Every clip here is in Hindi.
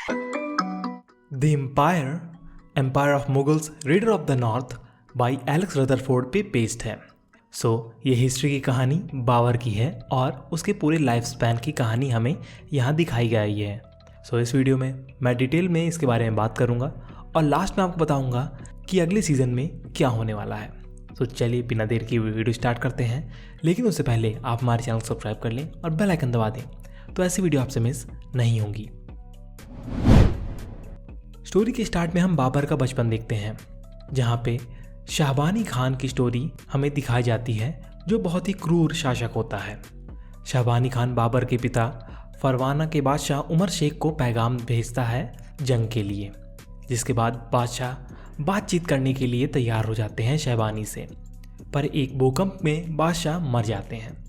The empire of Mughals reader of the north by Alex Rutherford पे बेस्ड है। ये हिस्ट्री की कहानी बाबर की है और उसके पूरे लाइफ स्पैन की कहानी हमें यहाँ दिखाई गई है। इस वीडियो में मैं डिटेल में इसके बारे में बात करूँगा और लास्ट में आपको बताऊँगा कि अगले सीज़न में क्या होने वाला है। चलिए बिना देर की वीडियो स्टार्ट करते हैं, लेकिन उससे पहले आप हमारे चैनल को सब्सक्राइब कर लें और बेल आइकन दबा दें तो ऐसी वीडियो आपसे मिस नहीं होंगी। स्टोरी के स्टार्ट में हम बाबर का बचपन देखते हैं, जहाँ पे शाहबानी खान की स्टोरी हमें दिखाई जाती है, जो बहुत ही क्रूर शासक होता है। शाहबानी खान बाबर के पिता फरवाना के बादशाह उमर शेख को पैगाम भेजता है जंग के लिए, जिसके बाद बादशाह बातचीत करने के लिए तैयार हो जाते हैं शाहबानी से, पर एक भूकंप में बादशाह मर जाते हैं।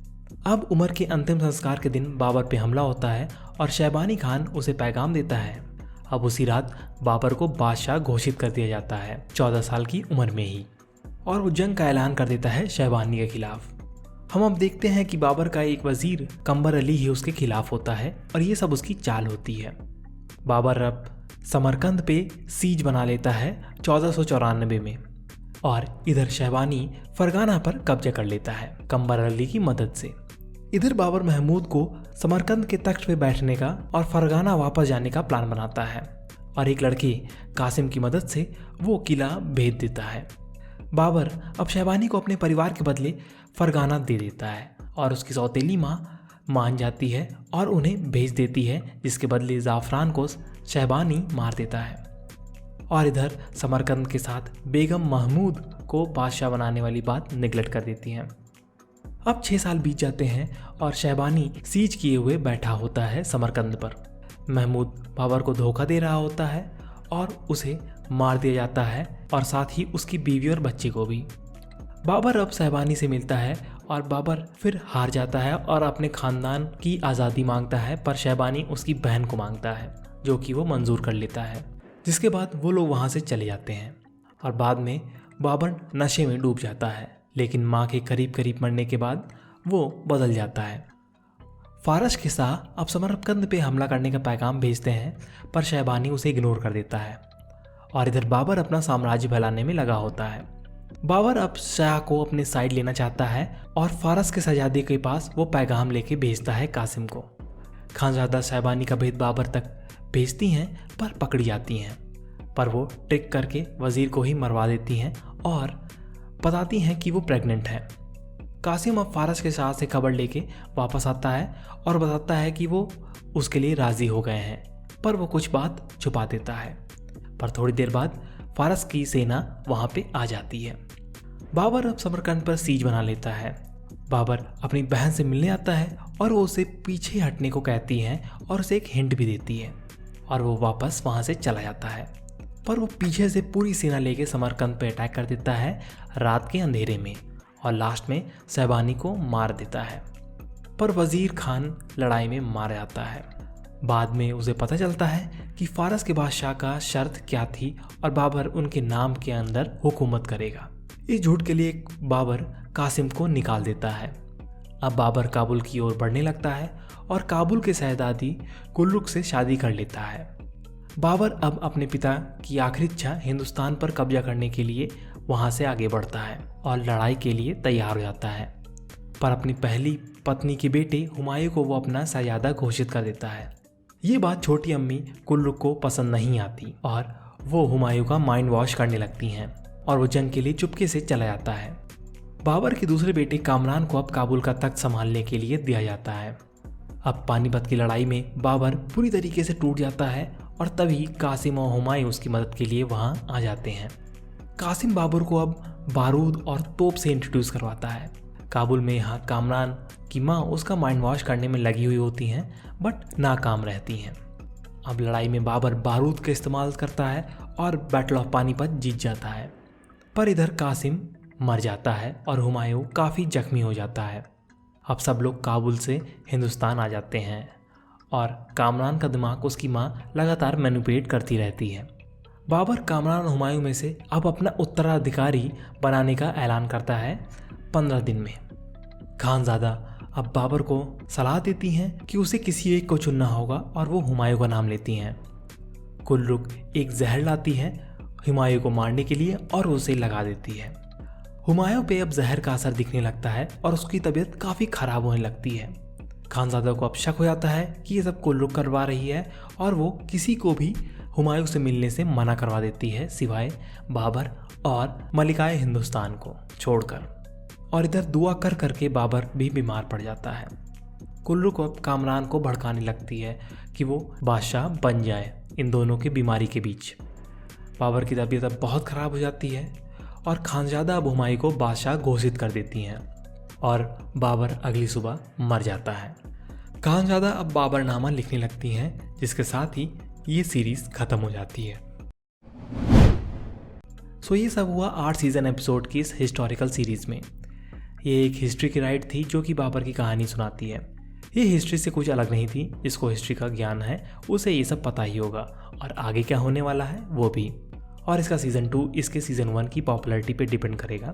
अब उमर के अंतिम संस्कार के दिन बाबर पे हमला होता है और शाहबानी खान उसे पैगाम देता है। अब उसी रात बाबर को बादशाह घोषित कर दिया जाता है 14 साल की उम्र में ही, और वो जंग का ऐलान कर देता है शाहबानी के खिलाफ। हम अब देखते हैं कि बाबर का एक वजीर कंबर अली ही उसके खिलाफ होता है और ये सब उसकी चाल होती है। बाबर अब समरकंद पे सीज बना लेता है 1494 में, और इधर शाहबानी फरगाना पर कब्जा कर लेता है कंबर अली की मदद से। इधर बाबर महमूद को समरकंद के तख्त पे बैठने का और फरगाना वापस जाने का प्लान बनाता है, और एक लड़के कासिम की मदद से वो किला भेज देता है। बाबर अब शाहबानी को अपने परिवार के बदले फरगाना दे देता है और उसकी सौतेली माँ मान जाती है और उन्हें भेज देती है, जिसके बदले ज़ाफ़रान को शाहबानी मार देता है। और इधर समरकंद के साथ बेगम महमूद को बादशाह बनाने वाली बात निगलेक्ट कर देती हैं। अब 6 साल बीत जाते हैं और शाहबानी सीज किए हुए बैठा होता है समरकंद पर। महमूद बाबर को धोखा दे रहा होता है और उसे मार दिया जाता है, और साथ ही उसकी बीवी और बच्चे को भी। बाबर अब शाहबानी से मिलता है और बाबर फिर हार जाता है और अपने खानदान की आज़ादी मांगता है, पर शाहबानी उसकी बहन को मांगता है, जो कि वो मंजूर कर लेता है। जिसके बाद वो लोग वहाँ से चले जाते हैं और बाद में बाबर नशे में डूब जाता है, लेकिन माँ के करीब करीब मरने के बाद वो बदल जाता है। फारस के शाह अब समरकंद पे हमला करने का पैगाम भेजते हैं, पर शाहबानी उसे इग्नोर कर देता है, और इधर बाबर अपना साम्राज्य फैलाने में लगा होता है। बाबर अब शाह को अपने साइड लेना चाहता है और फारस के शहजादे के पास वो पैगाम लेके भेजता है कासिम को। खानजादा शाहबानी का भेद बाबर तक भेजती हैं, पर पकड़ी जाती हैं, पर वो ट्रिक करके वजीर को ही मरवा देती हैं और बताती हैं कि वो प्रेग्नेंट है। कासिम अब फारस के शाह से खबर लेके वापस आता है और बताता है कि वो उसके लिए राज़ी हो गए हैं, पर वो कुछ बात छुपा देता है। पर थोड़ी देर बाद फारस की सेना वहाँ पे आ जाती है। बाबर अब समरकंद पर सीज बना लेता है। बाबर अपनी बहन से मिलने आता है और वो उसे पीछे हटने को कहती है और उसे एक हिंट भी देती है, और वो वापस वहाँ से चला जाता है। पर वो पीछे से पूरी सेना लेके समरकंद पे अटैक कर देता है रात के अंधेरे में, और लास्ट में शाहबानी को मार देता है। पर वजीर खान लड़ाई में मारा जाता है। बाद में उसे पता चलता है कि फारस के बादशाह का शर्त क्या थी और बाबर उनके नाम के अंदर हुकूमत करेगा। इस झूठ के लिए बाबर कासिम को निकाल देता है। अब बाबर काबुल की ओर बढ़ने लगता है और काबुल के शहजादी गुलरुख से शादी कर लेता है। बाबर अब अपने पिता की आखिरी इच्छा हिंदुस्तान पर कब्जा करने के लिए वहाँ से आगे बढ़ता है और लड़ाई के लिए तैयार हो जाता है, पर अपनी पहली पत्नी के बेटे हुमायूं को वो अपना शहजादा घोषित कर देता है। ये बात छोटी अम्मी गुलरुख को पसंद नहीं आती और वो हुमायूं का माइंड वॉश करने लगती हैं, और वो जंग के लिए चुपके से चला जाता है। बाबर के दूसरे बेटे कामरान को अब काबुल का तख्त संभालने के लिए दिया जाता है। अब पानीपत की लड़ाई में बाबर पूरी तरीके से टूट जाता है, और तभी कासिम और हुमायूं उसकी मदद के लिए वहाँ आ जाते हैं। कासिम बाबर को अब बारूद और तोप से इंट्रोड्यूस करवाता है। काबुल में यहाँ कामरान की माँ उसका माइंड वॉश करने में लगी हुई होती हैं, बट नाकाम रहती हैं। अब लड़ाई में बाबर बारूद का इस्तेमाल करता है और बैटल ऑफ पानीपत जीत जाता है, पर इधर कासिम मर जाता है और हुमायूं काफ़ी जख्मी हो जाता है। अब सब लोग काबुल से हिंदुस्तान आ जाते हैं और कामरान का दिमाग उसकी माँ लगातार मैनिपुलेट करती रहती है। बाबर कामरान और हुमायूं में से अब अपना उत्तराधिकारी बनाने का ऐलान करता है 15 दिन में। खानज़ादा अब बाबर को सलाह देती हैं कि उसे किसी एक को चुनना होगा और वो हुमायूं का नाम लेती हैं। कुल्लुक एक जहर लाती है हुमायूं को मारने के लिए और उसे लगा देती है। हुमायूं पे अब जहर का असर दिखने लगता है और उसकी तबीयत काफ़ी ख़राब होने लगती है। खानज़ादा को अब शक हो जाता है कि ये सब कुल्लुक करवा रही है और वो किसी को भी हुमायूं से मिलने से मना करवा देती है सिवाय बाबर और मलिकाए हिंदुस्तान को छोड़कर। और इधर दुआ कर करके बाबर भी बीमार पड़ जाता है। कुल्लुक अब कामरान को भड़काने लगती है कि वो बादशाह बन जाए इन दोनों की बीमारी के बीच। बाबर की तबीयत अब बहुत ख़राब हो जाती है और खानज़ादा अब हुमायूं को बादशाह घोषित कर देती हैं और बाबर अगली सुबह मर जाता है। खानज़ादा अब बाबरनामा लिखने लगती हैं, जिसके साथ ही ये सीरीज़ ख़त्म हो जाती है। सो ये सब हुआ 8 सीज़न एपिसोड की इस हिस्टोरिकल सीरीज़ में। ये एक हिस्ट्री की राइड थी जो कि बाबर की कहानी सुनाती है। ये हिस्ट्री से कुछ अलग नहीं थी। जिसको हिस्ट्री का ज्ञान है उसे ये सब पता ही होगा और आगे क्या होने वाला है वो भी। और इसका सीज़न 2 इसके सीज़न 1 की पॉपुलैरिटी पे डिपेंड करेगा।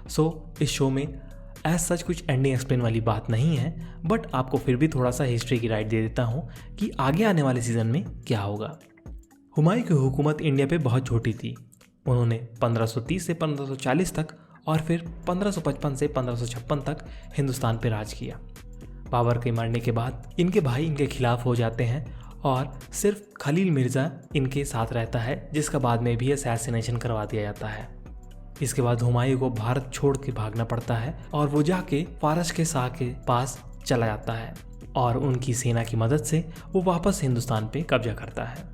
सो इस शो में एज सच कुछ एंडिंग एक्सप्लेन वाली बात नहीं है, बट आपको फिर भी थोड़ा सा हिस्ट्री की राइड दे देता हूँ कि आगे आने वाले सीज़न में क्या होगा। हुमायूं की हुकूमत इंडिया पे बहुत छोटी थी। उन्होंने 1530 से 1540 तक और फिर 1555 से 1556 तक हिंदुस्तान पे राज किया। बाबर के मरने के बाद इनके भाई इनके खिलाफ हो जाते हैं और सिर्फ खलील मिर्ज़ा इनके साथ रहता है, जिसका बाद में भी असैसिनेशन करवा दिया जाता है। इसके बाद हुमायूं को भारत छोड़ के भागना पड़ता है और वो जाके फारस के शाह के पास चला जाता है और उनकी सेना की मदद से वो वापस हिंदुस्तान पे कब्जा करता है।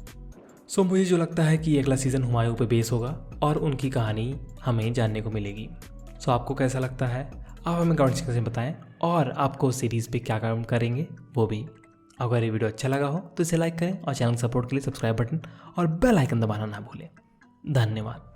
सो मुझे जो लगता है कि अगला सीज़न हुमायूं पे बेस होगा और उनकी कहानी हमें जानने को मिलेगी। सो आपको कैसा लगता है आप हमें कमेंट सेक्शन में बताएं और आपको सीरीज़ पे क्या काम करेंगे वो भी। अगर ये वीडियो अच्छा लगा हो तो इसे लाइक करें और चैनल सपोर्ट के लिए सब्सक्राइब बटन और बेल आइकन दबाना ना भूलें। धन्यवाद।